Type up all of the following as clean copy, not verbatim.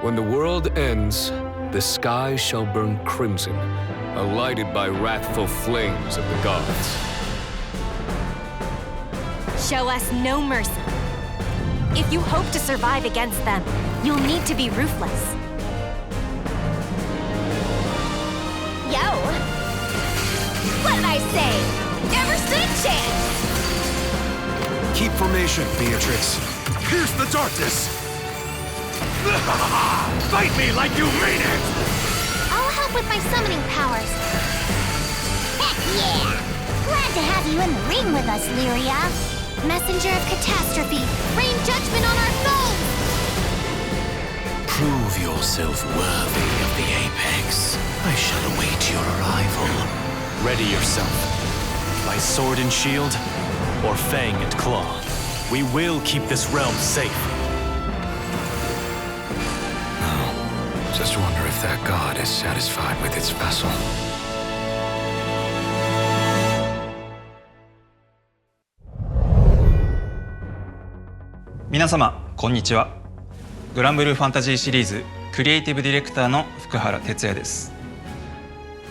When the world ends, the sky shall burn crimson, lighted by wrathful flames of the gods. Show us no mercy. If you hope to survive against them, you'll need to be ruthless. Yo! What did I say? Never stood a chance! Keep formation, Beatrix. Pierce the darkness! Fight me like you mean it! I'll help with my summoning powers. Heck yeah! Glad to have you in the ring with us, Lyria. Messenger of catastrophe, rain judgment on our foes! Prove yourself worthy of the apex. I shall await your arrival. Ready yourself. By sword and shield, or fang and claw. We will keep this realm safe. Just wonder if that god is satisfied with its vessel. 皆様こんにちは。グランブルーファンタジーシリーズクリエイティブディレクターの福原哲也です。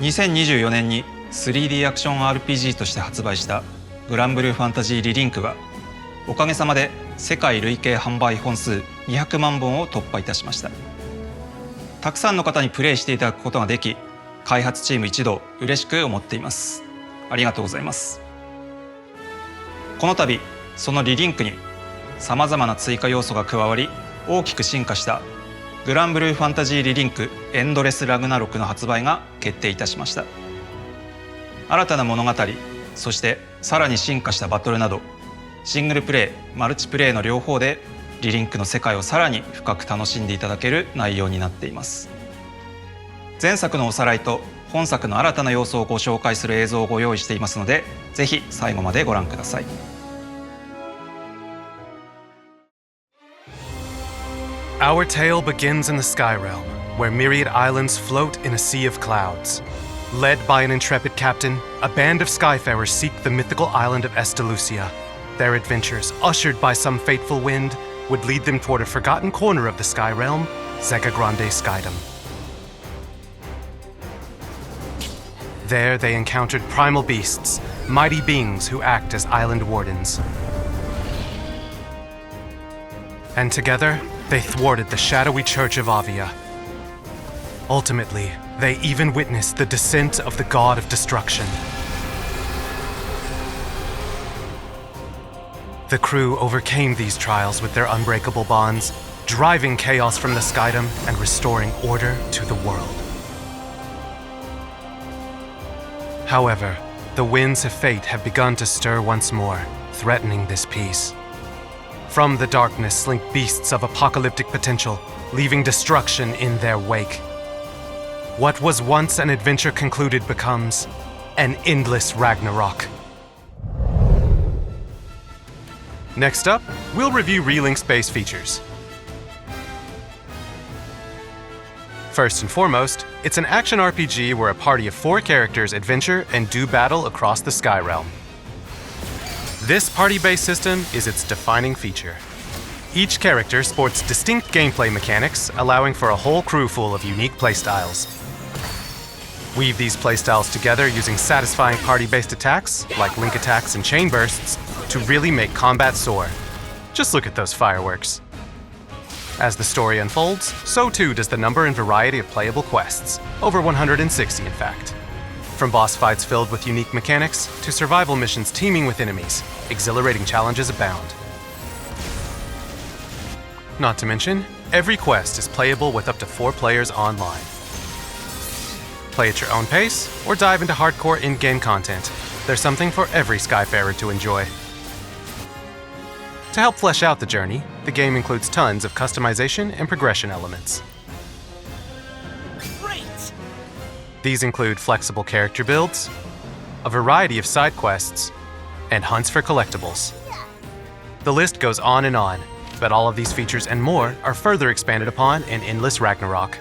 2024年に 3D アクション RPG として発売したグランブルーファンタジーリリンクはおかげさまで世界累計販売本数200万本を突破いたしました。たくさんの方にプレイしていただくことができ、開発チーム一同嬉しく思っています。ありがとうございます。この度そのリリンクにさまざまな追加要素が加わり大きく進化したグランブルーファンタジーリリンクエンドレスラグナロクの発売が決定いたしました。新たな物語、そしてさらに進化したバトルなどシングルプレイ、マルチプレイの両方でリリンクの世界をさらに深く楽しんでいただける内容になっています。前作のおさらいと本作の新たな要素をご紹介する映像をご用意していますので、ぜひ最後までご覧ください。Our tale begins in the Sky Realm, where myriad islands float in a sea of clouds. Led by an intrepid captain, a band of Skyfarers seek the mythical island of Estelucia. Their adventures, ushered by some fateful wind, would lead them toward a forgotten corner of the Sky Realm, Zeka Grande Skydom. There they encountered primal beasts, mighty beings who act as island wardens. And together, they thwarted the shadowy Church of Avia. Ultimately, they even witnessed the descent of the God of Destruction. The crew overcame these trials with their unbreakable bonds, driving chaos from the Skydom and restoring order to the world. However, the winds of fate have begun to stir once more, threatening this peace. From the darkness slink beasts of apocalyptic potential, leaving destruction in their wake. What was once an adventure concluded becomes an endless Ragnarok. Next up, we'll review Relink's base features. First and foremost, it's an action RPG where a party of 4 characters adventure and do battle across the Sky Realm. This party-based system is its defining feature. Each character sports distinct gameplay mechanics, allowing for a whole crew full of unique playstyles. Weave these playstyles together using satisfying party-based attacks, like link attacks and chain bursts, to really make combat soar. Just look at those fireworks. As the story unfolds, so too does the number and variety of playable quests, over 160 in fact. From boss fights filled with unique mechanics, to survival missions teeming with enemies, exhilarating challenges abound. Not to mention, every quest is playable with up to 4 players online. Play at your own pace, or dive into hardcore in-game content. There's something for every Skyfarer to enjoy. To help flesh out the journey, the game includes tons of customization and progression elements. Great! These include flexible character builds, a variety of side quests, and hunts for collectibles. The list goes on, but all of these features and more are further expanded upon in Endless Ragnarok.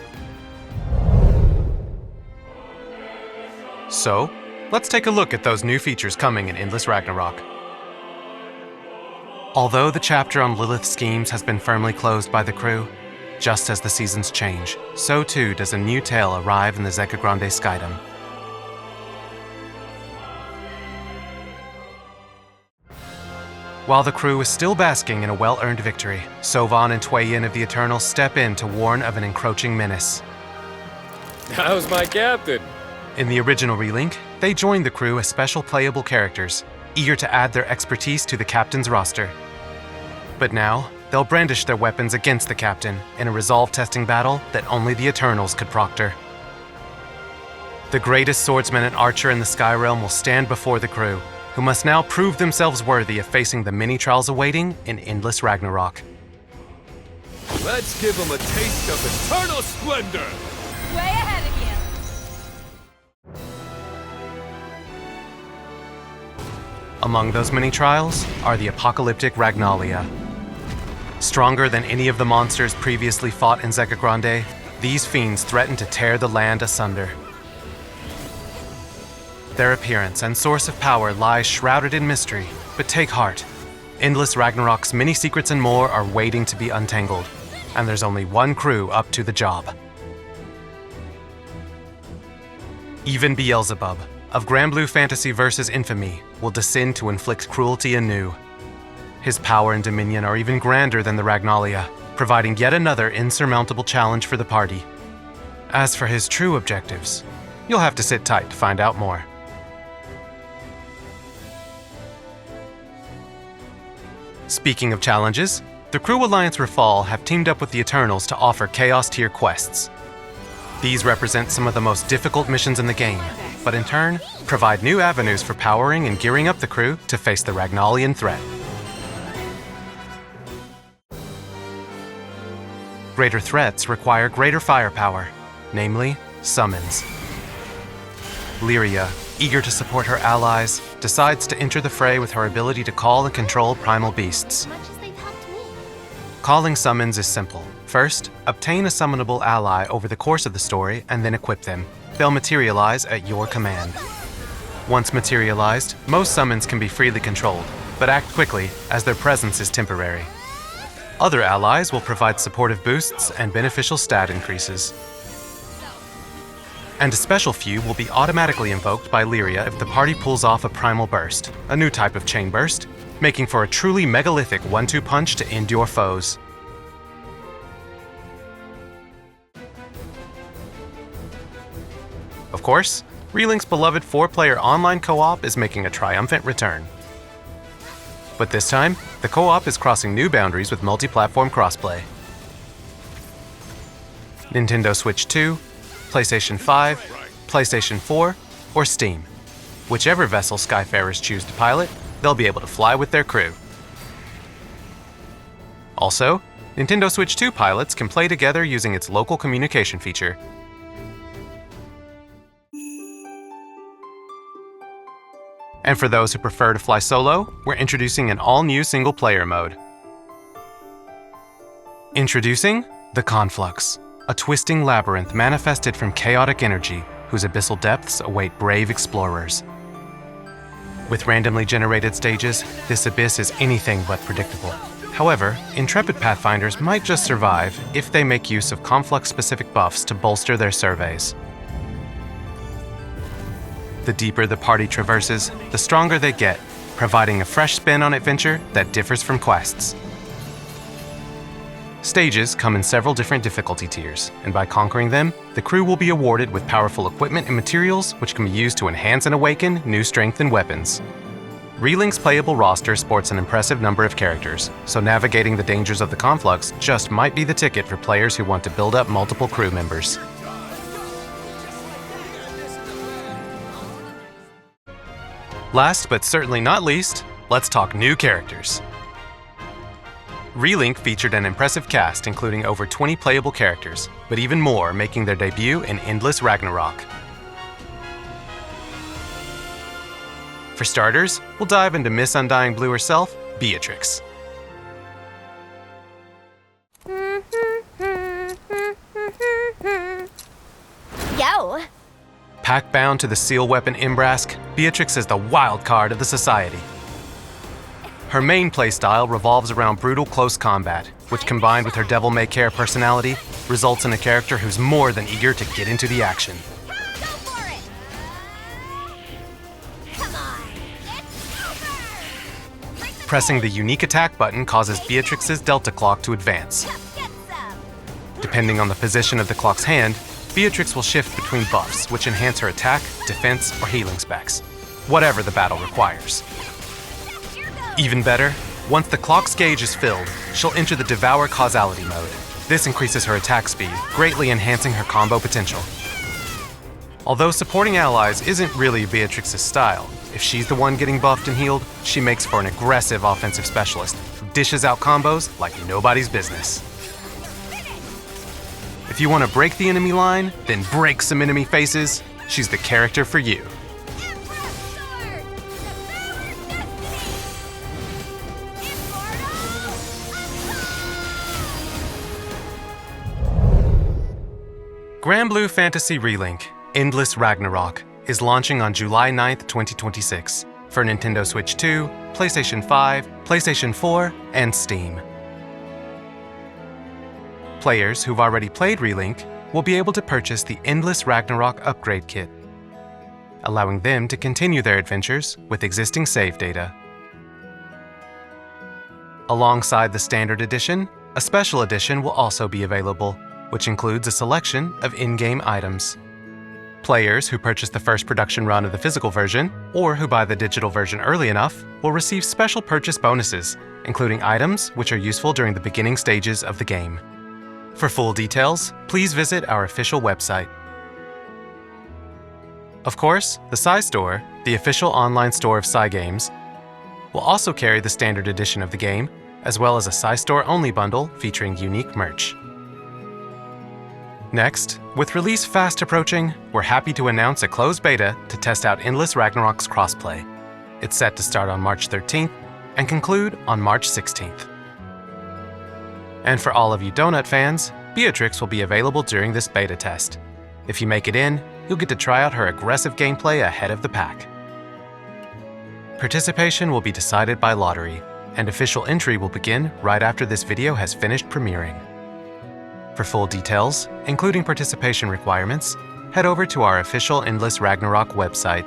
So, let's take a look at those new features coming in Endless Ragnarok. Although the chapter on Lilith's schemes has been firmly closed by the crew, Just as the seasons change, so too does a new tale arrive in the Zeka Grande Skydom. While the crew is still basking in a well-earned victory, Sovan and Twei-Yin of the Eternals step in to warn of an encroaching menace. How's my captain? In the original Relink, they joined the crew as special playable characters, eager to add their expertise to the captain's roster. But now, they'll brandish their weapons against the captain in a resolve-testing battle that only the Eternals could proctor. The greatest swordsman and archer in the Sky Realm will stand before the crew, who must now prove themselves worthy of facing the many trials awaiting in endless Ragnarok. Let's give him a taste of eternal splendor! Way ahead of you. Among those many trials are the apocalyptic Ragnalia. Stronger than any of the monsters previously fought in Zeka Grande, these fiends threaten to tear the land asunder. Their appearance and source of power lies shrouded in mystery, but take heart. Endless Ragnarok's many secrets and more are waiting to be untangled, and there's only one crew up to the job. Even Beelzebub, of Granblue Fantasy vs. Infamy, will descend to inflict cruelty anew. His power and dominion are even grander than the Ragnalia, providing yet another insurmountable challenge for the party. As for his true objectives, you'll have to sit tight to find out more. Speaking of challenges, the Crew Alliance Rafal have teamed up with the Eternals to offer Chaos Tier quests. These represent some of the most difficult missions in the game, but in turn, provide new avenues for powering and gearing up the crew to face the Ragnalian threat. Greater threats require greater firepower, namely, summons. Lyria, eager to support her allies, decides to enter the fray with her ability to call and control primal beasts. As much as they've helped me. Calling summons is simple. First, obtain a summonable ally over the course of the story and then equip them. They'll materialize at your command. Once materialized, most summons can be freely controlled, but act quickly as their presence is temporary. Other allies will provide supportive boosts and beneficial stat increases. And a special few will be automatically invoked by Lyria if the party pulls off a Primal Burst, a new type of chain burst, making for a truly megalithic 1-2 punch to end your foes. Of course, Relink's beloved 4-player online co-op is making a triumphant return. But this time, the co-op is crossing new boundaries with multi-platform crossplay. Nintendo Switch 2, PlayStation 5, PlayStation 4, or Steam. Whichever vessel Skyfarers choose to pilot, they'll be able to fly with their crew. Also, Nintendo Switch 2 pilots can play together using its local communication feature. And for those who prefer to fly solo, we're introducing an all-new single-player mode. Introducing the Conflux, a twisting labyrinth manifested from chaotic energy whose abyssal depths await brave explorers. With randomly generated stages, this abyss is anything but predictable. However, intrepid pathfinders might just survive if they make use of Conflux-specific buffs to bolster their surveys. The deeper the party traverses, the stronger they get, providing a fresh spin on adventure that differs from quests. Stages come in several different difficulty tiers, and by conquering them, the crew will be awarded with powerful equipment and materials which can be used to enhance and awaken new strength and weapons. Relink's playable roster sports an impressive number of characters, so navigating the dangers of the Conflux just might be the ticket for players who want to build up multiple crew members. Last but certainly not least, let's talk new characters. Relink featured an impressive cast including over 20 playable characters, but even more making their debut in Endless Ragnarok. For starters, we'll dive into Miss Undying Blue herself, Beatrix. Yo! Pack-bound to the seal weapon Imbrask, Beatrix is the wild card of the society. Her main playstyle revolves around brutal close combat, which combined with her devil-may-care personality, results in a character who's more than eager to get into the action. Go for it! Come on, it's over! Pressing the unique attack button causes Beatrix's Delta Clock to advance. Get some! Depending on the position of the clock's hand, Beatrix will shift between buffs, which enhance her attack, defense, or healing specs, whatever the battle requires. Even better, once the clock's gauge is filled, she'll enter the Devour Causality mode. This increases her attack speed, greatly enhancing her combo potential. Although supporting allies isn't really Beatrix's style, if she's the one getting buffed and healed, she makes for an aggressive offensive specialist who dishes out combos like nobody's business. If you want to break the enemy line, then break some enemy faces, she's the character for you. Granblue Fantasy Relink, Endless Ragnarok, is launching on July 9th, 2026 for Nintendo Switch 2, PlayStation 5, PlayStation 4, and Steam. Players who've already played Relink will be able to purchase the Endless Ragnarok upgrade kit, allowing them to continue their adventures with existing save data. Alongside the standard edition, a special edition will also be available, which includes a selection of in-game items. Players who purchase the first production run of the physical version, or who buy the digital version early enough, will receive special purchase bonuses, including items which are useful during the beginning stages of the game. For full details, please visit our official website. Of course, the Psy Store, the official online store of Psy Games, will also carry the standard edition of the game, as well as a Psy Store-only bundle featuring unique merch. Next, with release fast approaching, we're happy to announce a closed beta to test out Endless Ragnarok's crossplay. It's set to start on March 13th and conclude on March 16th. And for all of you Donut fans, Beatrix will be available during this beta test. If you make it in, you'll get to try out her aggressive gameplay ahead of the pack. Participation will be decided by lottery, and official entry will begin right after this video has finished premiering. For full details, including participation requirements, head over to our official Endless Ragnarok website.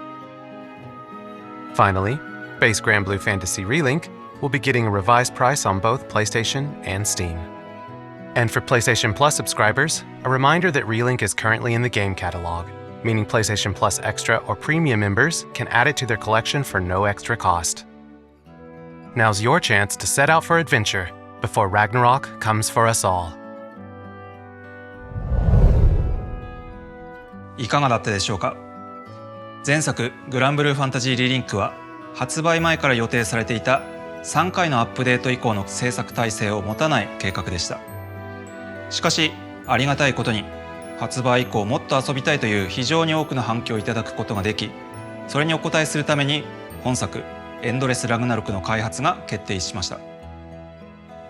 Finally, base Granblue Fantasy Relink will be getting a revised price on both PlayStation and Steam. And for PlayStation Plus subscribers, a reminder that Relink is currently in the game catalog, meaning PlayStation Plus Extra or Premium members can add it to their collection for no extra cost. Now's your chance to set out for adventure before Ragnarok comes for us all. いかがだったでしょうか。前作グランブルーファンタジーリリンクは発売前から予定されていた3回のアップデート以降の制作体制を持たない計画でした。しかしありがたいことに発売以降もっと遊びたいという非常に多くの反響をいただくことができ、それにお応えするために本作エンドレスラグナロクの開発が決定しました。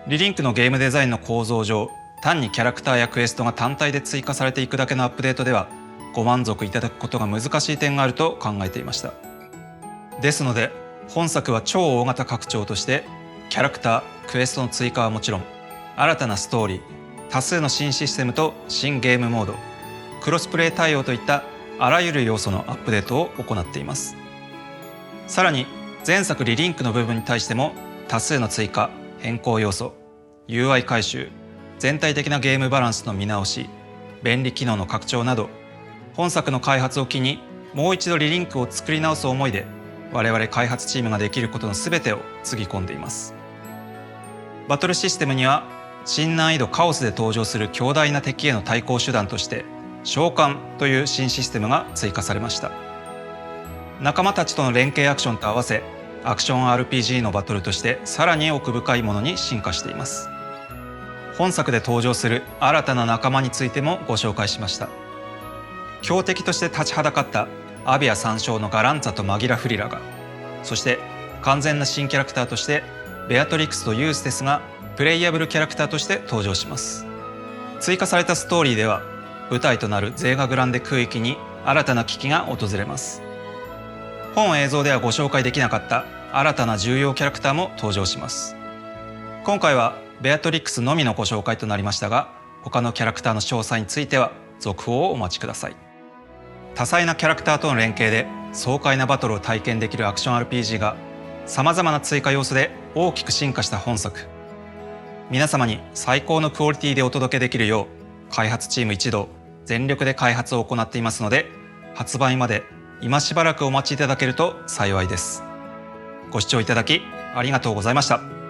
リリンクのゲームデザインの構造上、単にキャラクターやクエストが単体で追加されていくだけのアップデートではご満足いただくことが難しい点があると考えていました。ですので本作は超大型拡張としてキャラクター、クエストの追加はもちろん、新たなストーリー、多数の新システムと新ゲームモード、クロスプレイ対応といったあらゆる要素のアップデートを行っています。さらに前作リリンクの部分に対しても多数の追加、変更要素、UI 改修、全体的なゲームバランスの見直し、便利機能の拡張など、本作の開発を機にもう一度リリンクを作り直す思いで我々開発チームができることの全てをつぎ込んでいます。バトルシステムには新難易度カオスで登場する強大な敵への対抗手段として召喚という新システムが追加されました。仲間たちとの連携アクションと合わせアクション RPG のバトルとしてさらに奥深いものに進化しています。本作で登場する新たな仲間についてもご紹介しました。強敵として立ちはだかったアビア参将のガランツァとマギラ・フリラが、そして完全な新キャラクターとしてベアトリクスとユーステスがプレイヤブルキャラクターとして登場します。追加されたストーリーでは舞台となるゼーガグランデ空域に新たな危機が訪れます。本映像ではご紹介できなかった新たな重要キャラクターも登場します。今回はベアトリックスのみのご紹介となりましたが、他のキャラクターの詳細については続報をお待ちください。多彩なキャラクターとの連携で爽快なバトルを体験できるアクション RPG がさまざまな追加要素で大きく進化した本作。皆様に最高のクオリティでお届けできるよう開発チーム一同全力で開発を行っていますので、発売まで今しばらくお待ちいただけると幸いです。ご視聴いただきありがとうございました。